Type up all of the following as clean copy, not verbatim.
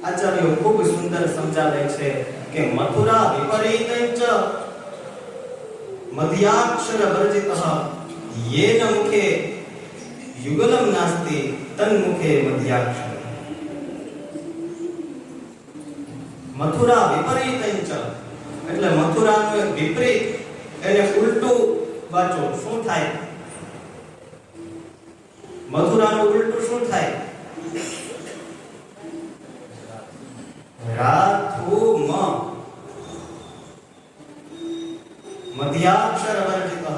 આચાર્યો ખૂબ સુંદર સમજાવે છે કે મથુરા વિપરીતંચ મધ્યાક્ષર વર્જિતઃ યેન મુખે યુગલમ નાસ્તિ તન્મુખે મધ્યાક્ષર. મથુરા વિપરીતંચ એટલે મથુરાનું એક વિપરીત, એને ઉલટું વાંચો શું થાય? મથુરાનું ઉલટું શું થાય? રાધુમ. મધ્યાક્ષર વર્જિતઃ.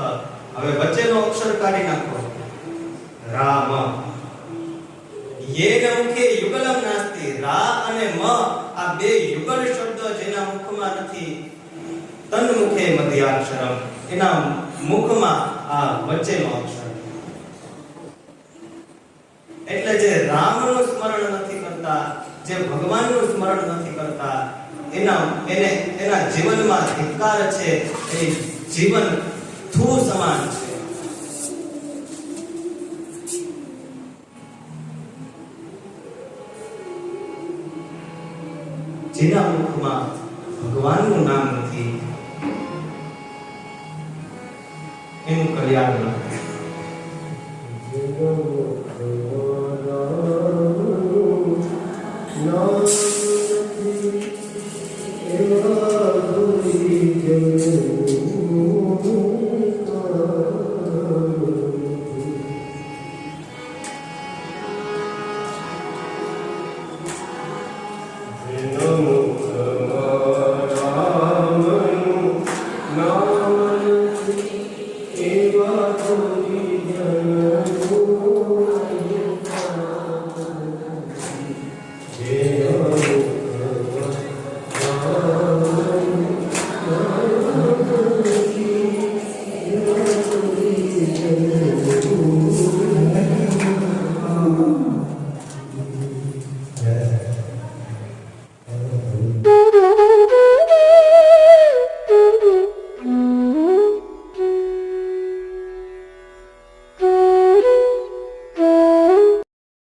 હવે વચ્ચેનો અક્ષર કાઢી નાખો. રામ. યેન મુખે યુગલમ નાસ્તિ. રા અને મ આ બે યુગલ શબ્દ જેના મુખમાં નથી, તન મુખે મધ્યાક્ષરમ, એના મુખમાં આ વચ્ચેનો અક્ષર. એટલે જે રામનું સ્મરણ નથી કરતા, જે ભગવાનનું સ્મરણ નથી કરતા, એના જીવનમાં ધિક્કાર છે. એ જીવન થૂ સમાન છે. જેના મુખમાં ભગવાનનું નામ નથી, એનું કલ્યાણ નથી. Namo